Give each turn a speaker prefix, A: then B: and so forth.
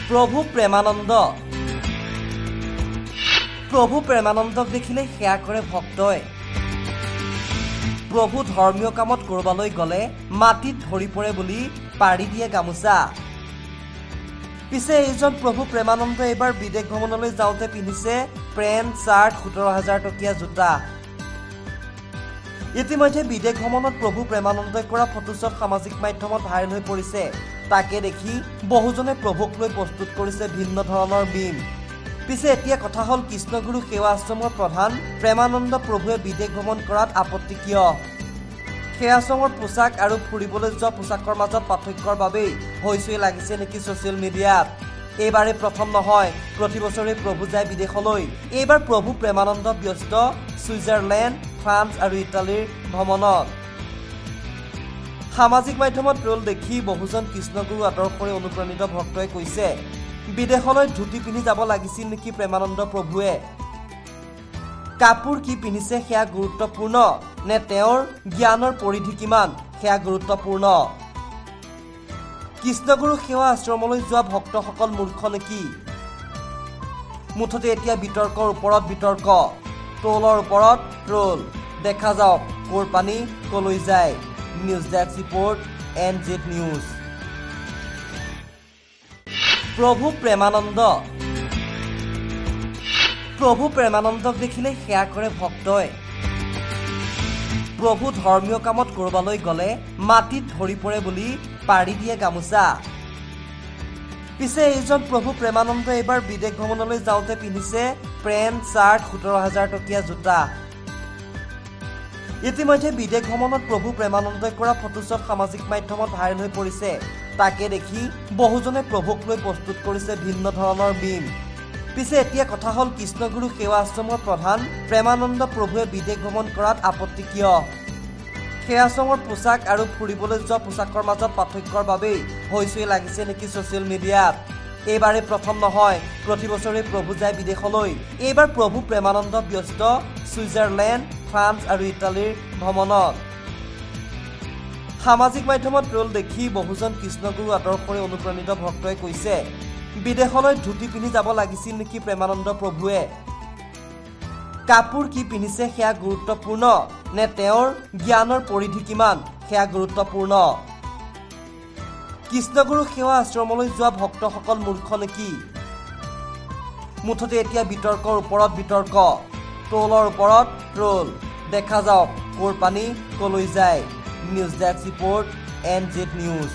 A: প্ৰভু প্ৰেমানন্দক দেখিলে সেয়া কৰে ভক্তই। প্ৰভু ধৰ্মীয় কামত কৰবালৈ গলে মাটিত ধৰি পৰে বুলি পাৰি দিয়ে গামোচা। পিছে এইজন প্ৰভু প্ৰেমানন্দ এইবাৰ বিদেশ ভ্ৰমণলৈ যাওঁতে পিন্ধিছে পেণ্ট চাৰ্ট 17,000 টকীয়া জোতা। ইতিমধ্যে বিদেশ ভ্ৰমণত প্ৰভু প্ৰেমানন্দই কৰা ফটোশ্বট সামাজিক মাধ্যমত ভাইৰেল হৈ পৰিছে। তাকে দেখি বহুজনে প্ৰভুক লৈ প্ৰস্তুত কৰিছে ভিন্ন ধৰণৰ মিম। পিছে এতিয়া কথা হ'ল কৃষ্ণগুৰু সেৱা আশ্ৰমৰ প্ৰধান প্ৰেমানন্দ প্ৰভুৱে বিদেশ ভ্ৰমণ কৰাত আপত্তি কিয়? সেৱা আশ্ৰমৰ পোছাক আৰু ফুৰিবলৈ যোৱা পোছাকৰ মাজত পাৰ্থক্যৰ বাবেই হৈচৈ লাগিছে নেকি ছ'চিয়েল মিডিয়াত? এইবাৰে প্ৰথম নহয়, প্ৰতি বছৰে প্ৰভু যায় বিদেশলৈ। এইবাৰ প্ৰভু প্ৰেমানন্দ ব্যস্ত ছুইজাৰলেণ্ড, ফ্ৰান্স আৰু ইটালীৰ ভ্ৰমণত। সামাজিক মাধ্যমত ট্ৰল দেখি বহুজন কৃষ্ণগুৰু আদৰ্শৰে অনুপ্ৰাণিত ভক্তই কৈছে, বিদেশলৈ ধুতি পিন্ধি যাব লাগিছিল নেকি প্ৰেমানন্দ প্ৰভুৱে? কাপোৰ কি পিন্ধিছে সেয়া গুৰুত্বপূৰ্ণ নে তেওঁৰ জ্ঞানৰ পৰিধি কিমান সেয়া গুৰুত্বপূৰ্ণ? কৃষ্ণগুৰু সেৱা আশ্ৰমলৈ যোৱা ভক্তসকল মূৰ্খ নেকি? মুঠতে এতিয়া বিতৰ্কৰ ওপৰত বিতৰ্ক, ট্ৰলৰ ওপৰত ট্ৰল। দেখা যাওক ক'ৰ পানী কলৈ যায়। News desk report, NZ news. প্ৰভু প্ৰেমানন্দক দেখিলে সেয়া কৰে ভক্তই। প্ৰভু ধৰ্মীয় কামত কৰবালৈ গলে মাটিত ধৰি পৰে বুলি পাৰি দিয়ে গামোচা। পিছে এইজন প্ৰভু প্ৰেমানন্দ এইবাৰ বিদেশ ভ্ৰমণলৈ যাওঁতে পিন্ধিছে পেণ্ট চাৰ্ট 17,000 টকীয়া জোতা। ইতিমধ্যে বিদেশ ভ্ৰমণত প্ৰভু প্ৰেমানন্দই কৰা ফটোশ্বট সামাজিক মাধ্যমত ভাইৰেল হৈ পৰিছে। তাকে দেখি বহুজনে প্ৰভুক লৈ প্ৰস্তুত কৰিছে ভিন্ন ধৰণৰ মিম। পিছে এতিয়া কথা হ'ল কৃষ্ণগুৰু সেৱা আশ্ৰমৰ প্ৰধান প্ৰেমানন্দ প্ৰভুৱে বিদেশ ভ্ৰমণ কৰাত আপত্তি কিয়? সেৱা আশ্ৰমৰ পোছাক আৰু ফুৰিবলৈ যোৱা পোছাকৰ মাজত পাৰ্থক্যৰ বাবেই হৈচৈ লাগিছে নেকি ছ'চিয়েল মিডিয়াত? এইবাৰে প্ৰথম নহয়, প্ৰতি বছৰে প্ৰভু যায় বিদেশলৈ। এইবাৰ প্ৰভু প্ৰেমানন্দ ব্যস্ত ছুইজাৰলেণ্ড, ফ্ৰান্স আৰু ইটালীৰ ভ্ৰমণত। সামাজিক মাধ্যমত ট্ৰল দেখি বহুজন কৃষ্ণগুৰু আদৰ্শৰে অনুপ্ৰাণিত ভক্তই কৈছে, বিদেশলৈ ধুতি পিন্ধি যাব লাগিছিল নেকি প্ৰেমানন্দ প্ৰভুৱে? কাপোৰ কি পিন্ধিছে সেয়া গুৰুত্বপূৰ্ণ নে তেওঁৰ জ্ঞানৰ পৰিধি কিমান সেয়া গুৰুত্বপূৰ্ণ? কৃষ্ণগুৰু সেৱা আশ্ৰমলৈ যোৱা ভক্তসকল মূৰ্খ নেকি? মুঠতে এতিয়া বিতৰ্কৰ ওপৰত বিতৰ্ক, ট্ৰলৰ ওপৰত ট্ৰল। দেখা যাওক ক'ৰ পানী কলৈ যায়। News desk report, NZ news.